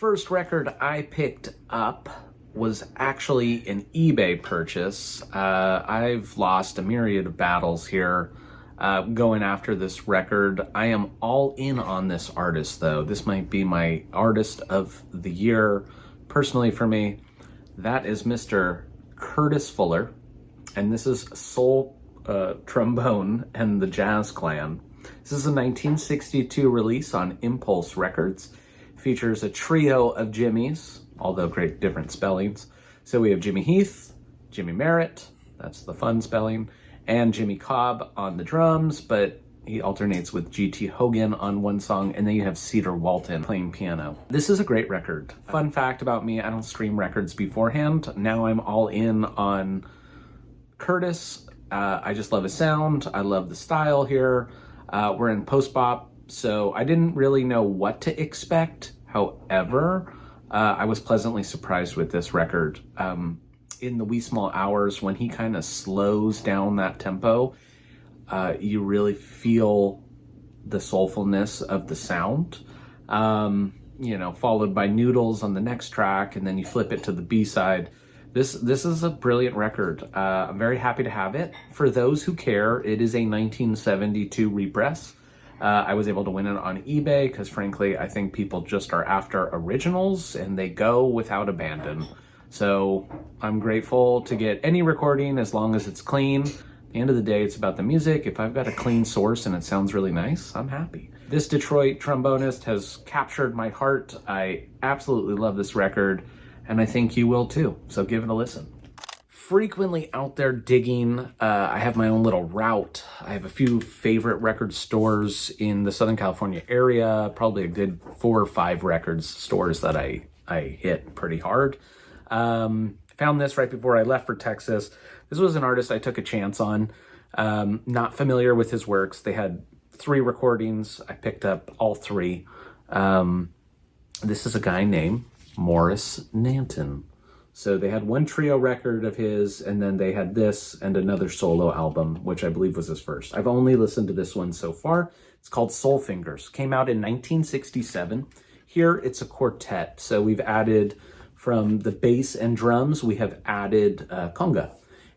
first record I picked up was actually an eBay purchase. I've lost a myriad of battles here going after this record. I am all in on this artist, though. This might be my artist of the year, personally for me. That is Mr. Curtis Fuller, and this is Soul Trombone and the Jazz Clan. This is a 1962 release on Impulse Records. Features a trio of Jimmys, although great different spellings. So we have Jimmy Heath, Jimmy Merritt, that's the fun spelling, and Jimmy Cobb on the drums, but he alternates with G.T. Hogan on one song, and then you have Cedar Walton playing piano. This is a great record. Fun fact about me, I don't stream records beforehand. Now I'm all in on Curtis. I just love his sound. I love the style here. We're in post-bop, so I didn't really know what to expect. However, I was pleasantly surprised with this record. In the wee small hours, when he kind of slows down that tempo, you really feel the soulfulness of the sound. Followed by Noodles on the next track, and then you flip it to the B-side. This is a brilliant record. I'm very happy to have it. For those who care, it is a 1972 repress. I was able to win it on eBay because, frankly, I think people just are after originals and they go without abandon. So I'm grateful to get any recording as long as it's clean. At the end of the day, it's about the music. If I've got a clean source and it sounds really nice, I'm happy. This Detroit trombonist has captured my heart. I absolutely love this record, and I think you will too. So give it a listen. Frequently out there digging. I have my own little route. I have a few favorite record stores in the Southern California area, probably a good 4 or 5 records stores that I hit pretty hard. Found this right before I left for Texas. This was an artist I took a chance on. Not familiar with his works. They had 3 recordings. I picked up all 3. This is a guy named Morris Nanton. So they had one trio record of his, and then they had this and another solo album, which I believe was his first. I've only listened to this one so far. It's called Soul Fingers. Came out in 1967. Here it's a quartet. So we've added, from the bass and drums, we have added conga.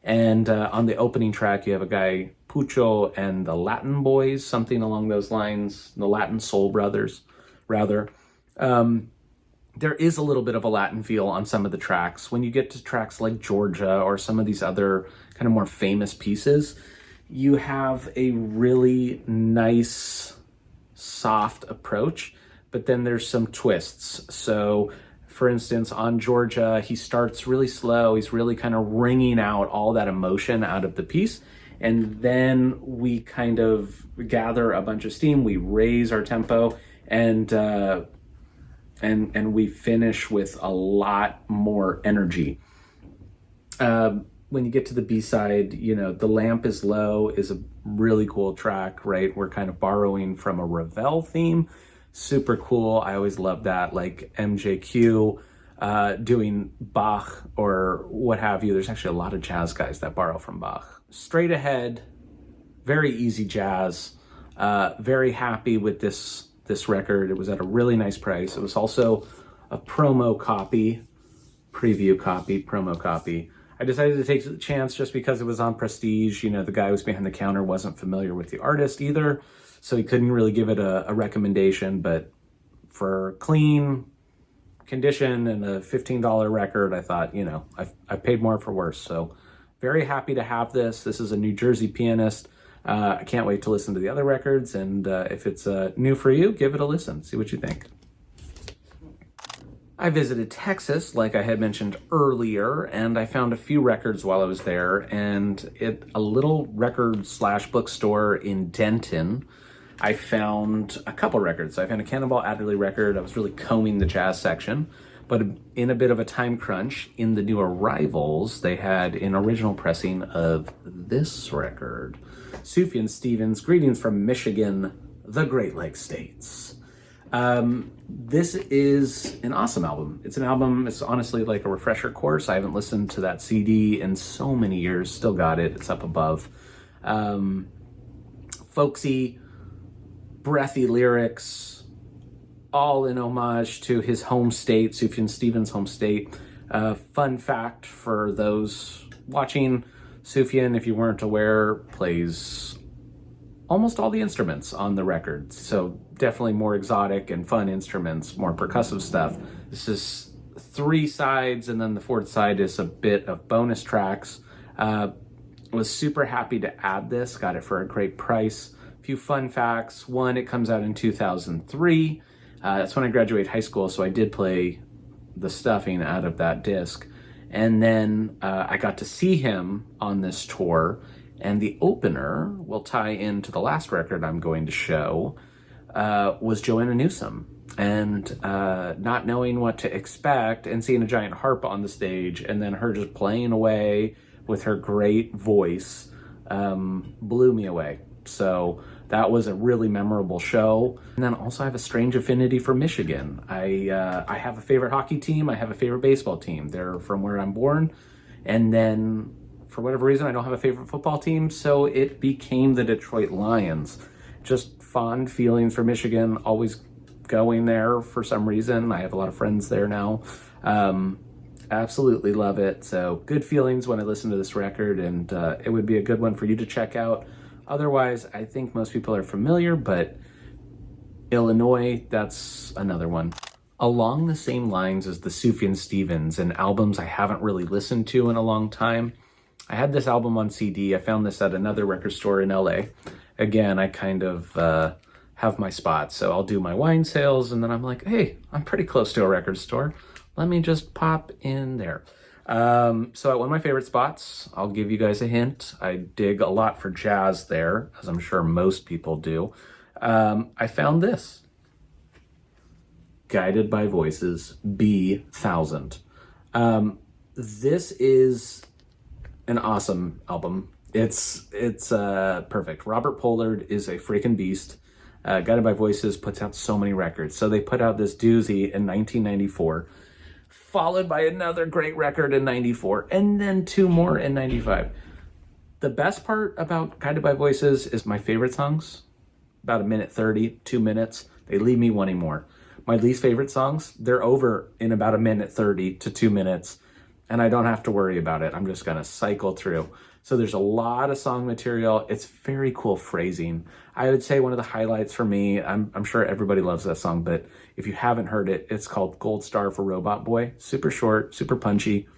And on the opening track, you have a guy, Pucho and the Latin Boys, something along those lines, the Latin Soul Brothers, rather. There is a little bit of a Latin feel on some of the tracks. When you get to tracks like Georgia or some of these other kind of more famous pieces, you have a really nice, soft approach, but then there's some twists. So, for instance, on Georgia, he starts really slow. He's really kind of wringing out all that emotion out of the piece. And then we kind of gather a bunch of steam. We raise our tempo, and we finish with a lot more energy. When you get to the B-side, The Lamp is Low is a really cool track, right? We're kind of borrowing from a Ravel theme. Super cool. I always love that, like MJQ doing Bach or what have you. There's actually a lot of jazz guys that borrow from Bach. Straight ahead, very easy jazz. Very happy with this record. It was at a really nice price. It was also a promo copy. I decided to take the chance just because it was on Prestige. The guy who was behind the counter wasn't familiar with the artist either, so he couldn't really give it a recommendation. But for clean condition and a $15 record, I thought, I've paid more for worse. So very happy to have this. This is a New Jersey pianist. I can't wait to listen to the other records, and if it's new for you, give it a listen. See what you think. I visited Texas, like I had mentioned earlier, and I found a few records while I was there, and at a little record/bookstore in Denton, I found a couple records. I found a Cannonball Adderley record. I was really combing the jazz section, but in a bit of a time crunch, in the new arrivals, they had an original pressing of this record. Sufjan Stevens, Greetings from Michigan, the Great Lakes States. This is an awesome album. It's honestly like a refresher course. I haven't listened to that CD in so many years. Still got it. It's up above. Folksy, breathy lyrics, all in homage to his home state, Sufjan Stevens' home state. Fun fact for those watching, Sufjan, if you weren't aware, plays almost all the instruments on the record. So definitely more exotic and fun instruments, more percussive stuff. This is 3 sides, and then the 4th side is a bit of bonus tracks. Was super happy to add this, got it for a great price. A few fun facts. 1, it comes out in 2003. That's when I graduated high school, so I did play the stuffing out of that disc. And then I got to see him on this tour, and the opener will tie into the last record I'm going to show, was Joanna Newsom. And not knowing what to expect and seeing a giant harp on the stage and then her just playing away with her great voice blew me away. So that was a really memorable show. And then also I have a strange affinity for Michigan. I have a favorite hockey team. I have a favorite baseball team. They're from where I'm born. And then for whatever reason, I don't have a favorite football team. So it became the Detroit Lions. Just fond feelings for Michigan, always going there for some reason. I have a lot of friends there now. Absolutely love it. So good feelings when I listen to this record, and it would be a good one for you to check out. Otherwise, I think most people are familiar, but Illinois, that's another one. Along the same lines as the Sufjan Stevens and albums I haven't really listened to in a long time, I had this album on CD. I found this at another record store in LA. Again, I kind of have my spots. So I'll do my wine sales, and then I'm like, hey, I'm pretty close to a record store. Let me just pop in there. So at one of my favorite spots, I'll give you guys a hint. I dig a lot for jazz there, as I'm sure most people do. I found this. Guided by Voices, B1000. This is an awesome album. It's perfect. Robert Pollard is a freaking beast. Guided by Voices puts out so many records. So they put out this doozy in 1994, followed by another great record in 94, and then 2 more in 95. The best part about Guided by Voices is my favorite songs, about 1:30, 2 minutes. They leave me wanting more. My least favorite songs, they're over in about 1:30 to 2 minutes, and I don't have to worry about it. I'm just gonna cycle through. So there's a lot of song material. It's very cool phrasing. I would say one of the highlights for me, I'm sure everybody loves that song, but if you haven't heard it, it's called Gold Star for Robot Boy. Super short, super punchy,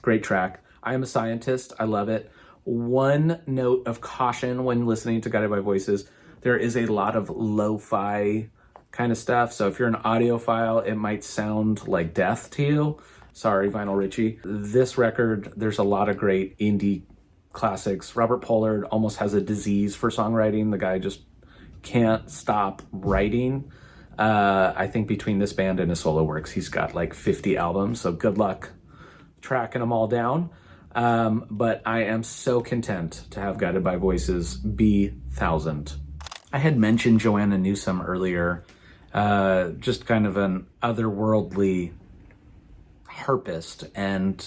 great track. I Am a Scientist, I love it. One note of caution when listening to Guided by Voices, there is a lot of lo-fi kind of stuff. So if you're an audiophile, it might sound like death to you. Sorry, Vinyl Richie. This record, there's a lot of great indie classics. Robert Pollard almost has a disease for songwriting. The guy just can't stop writing. I think between this band and his solo works, he's got like 50 albums. So good luck tracking them all down. But I am so content to have Guided by Voices B1000. I had mentioned Joanna Newsom earlier, just kind of an otherworldly harpist, and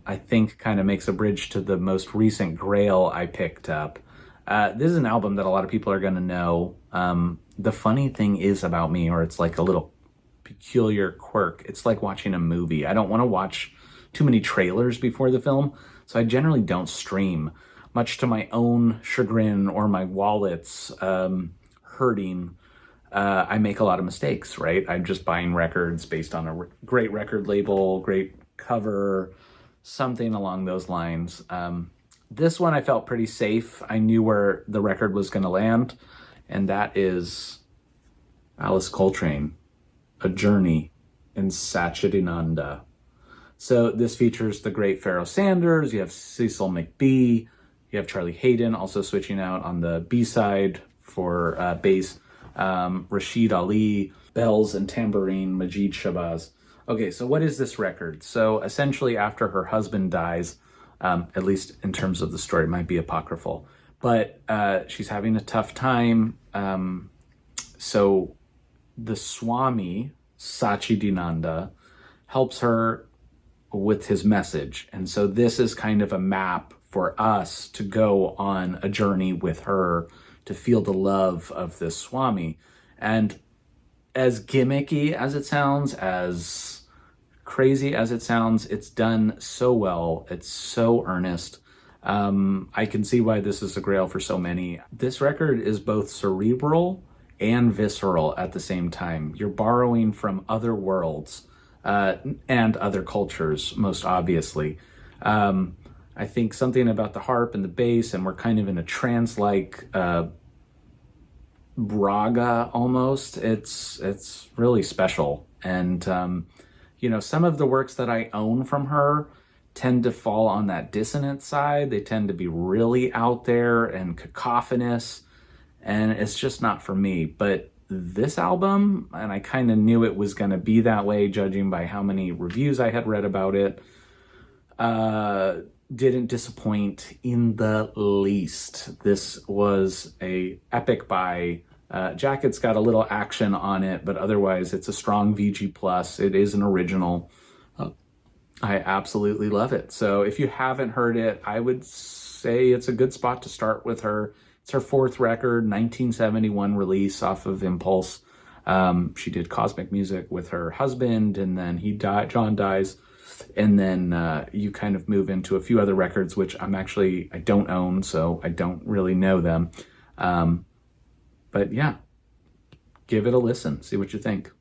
I think kind of makes a bridge to the most recent Grail I picked up. This is an album that a lot of people are going to know. The funny thing is about me, or it's like a little peculiar quirk, it's like watching a movie. I don't want to watch too many trailers before the film, so I generally don't stream, much to my own chagrin or my wallet's hurting. I make a lot of mistakes, right? I'm just buying records based on a great record label, great cover, something along those lines. This one I felt pretty safe. I knew where the record was going to land, and that is Alice Coltrane, A Journey in Satchidananda. So this features the great Pharoah Sanders, you have Cecil McBee, you have Charlie Hayden also switching out on the B-side for bass, Rashid Ali, bells and tambourine, Majid Shabazz. Okay, so what is this record? So essentially after her husband dies, at least in terms of the story, it might be apocryphal, but she's having a tough time. So the Swami, Satchidananda, helps her with his message. And so this is kind of a map for us to go on a journey with her to feel the love of this Swami. And as gimmicky as it sounds, as crazy as it sounds, it's done so well. It's so earnest. I can see why this is a grail for so many. This record is both cerebral and visceral at the same time. You're borrowing from other worlds and other cultures, most obviously. I think something about the harp and the bass, and we're kind of in a trance-like raga almost. It's really special. And some of the works that I own from her tend to fall on that dissonant side. They tend to be really out there and cacophonous, and it's just not for me. But this album, and I kind of knew it was going to be that way judging by how many reviews I had read about it, didn't disappoint in the least. This was a epic buy. Jacket's got a little action on it, but otherwise it's a strong VG+. It is an original. I absolutely love it. So if you haven't heard it, I would say it's a good spot to start with her. It's her fourth record, 1971 release off of Impulse. She did Cosmic Music with her husband, and then John dies. And then you kind of move into a few other records, which I don't own, so I don't really know them. But yeah, give it a listen. See what you think.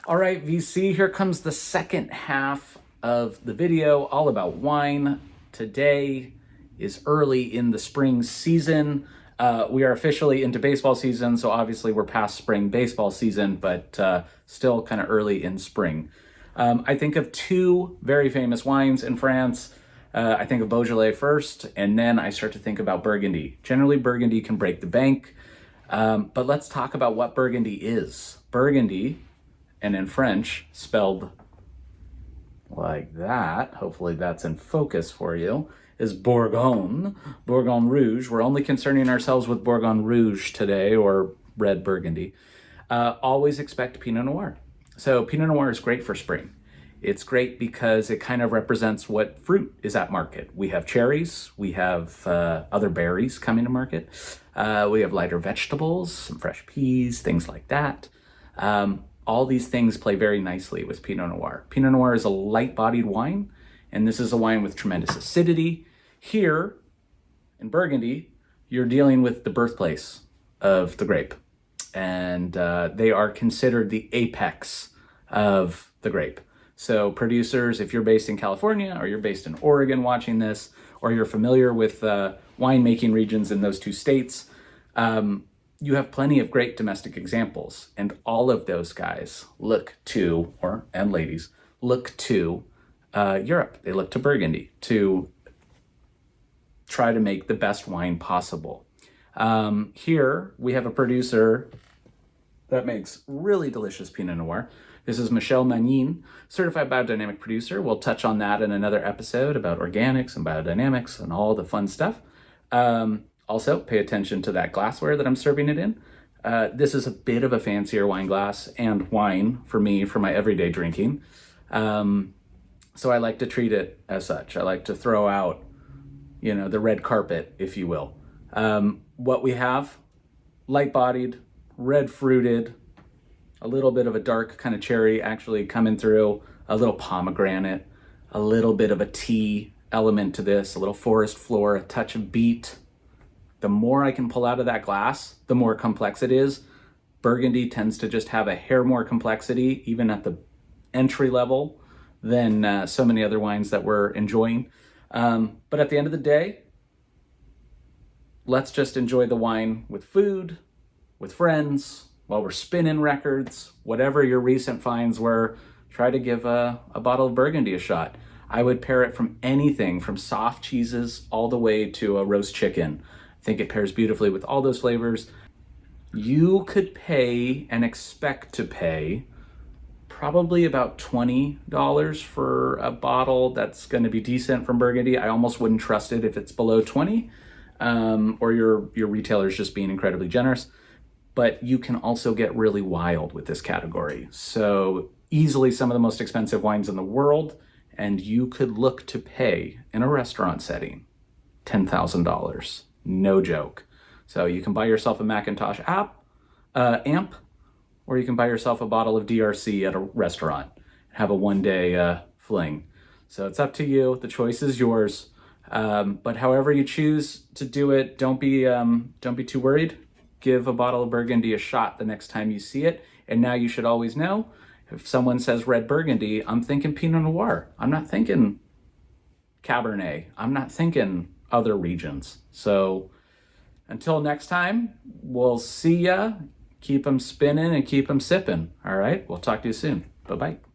All right, VC, here comes the second half of the video, all about wine. Today is early in the spring season. We are officially into baseball season, so obviously we're past spring baseball season, but still kind of early in spring. I think of two very famous wines in France. I think of Beaujolais first, and then I start to think about Burgundy. Generally, Burgundy can break the bank, but let's talk about what Burgundy is. Burgundy, and in French, spelled like that, hopefully that's in focus for you, is Bourgogne, Bourgogne Rouge. We're only concerning ourselves with Bourgogne Rouge today, or Red Burgundy. Always expect Pinot Noir. So Pinot Noir is great for spring. It's great because it kind of represents what fruit is at market. We have cherries, we have other berries coming to market. We have lighter vegetables, some fresh peas, things like that. All these things play very nicely with Pinot Noir. Pinot Noir is a light-bodied wine, and this is a wine with tremendous acidity. Here, in Burgundy, you're dealing with the birthplace of the grape, and they are considered the apex of the grape. So producers, if you're based in California, or you're based in Oregon watching this, or you're familiar with winemaking regions in those two states, you have plenty of great domestic examples, and all of those guys look to, and ladies, look to Europe. They look to Burgundy to try to make the best wine possible. Here we have a producer that makes really delicious Pinot Noir. This is Michel Magnin, certified biodynamic producer. We'll touch on that in another episode about organics and biodynamics and all the fun stuff. Also, pay attention to that glassware that I'm serving it in. This is a bit of a fancier wine glass and wine for me for my everyday drinking. So I like to treat it as such. I like to throw out, the red carpet, if you will. What we have, light-bodied, red-fruited, a little bit of a dark kind of cherry actually coming through, a little pomegranate, a little bit of a tea element to this, a little forest floor, a touch of beet. The more I can pull out of that glass, the more complex it is. Burgundy tends to just have a hair more complexity, even at the entry level, than so many other wines that we're enjoying. But at the end of the day, let's just enjoy the wine with food, with friends, while we're spinning records, whatever your recent finds were. Try to give a bottle of Burgundy a shot. I would pair it from anything from soft cheeses all the way to a roast chicken. I think it pairs beautifully with all those flavors. You could pay and expect to pay probably about $20 for a bottle that's going to be decent from Burgundy. I almost wouldn't trust it if it's below 20, or your retailer's just being incredibly generous. But you can also get really wild with this category. So easily some of the most expensive wines in the world, and you could look to pay in a restaurant setting $10,000. No joke. So you can buy yourself a Macintosh amp, or you can buy yourself a bottle of DRC at a restaurant and have a one-day fling. So it's up to you. The choice is yours. But however you choose to do it, don't be too worried. Give a bottle of Burgundy a shot the next time you see it. And now you should always know, if someone says Red Burgundy, I'm thinking Pinot Noir. I'm not thinking Cabernet. I'm not thinking other regions. So until next time, we'll see ya. Keep them spinning and keep them sipping. All right, we'll talk to you soon. Bye-bye.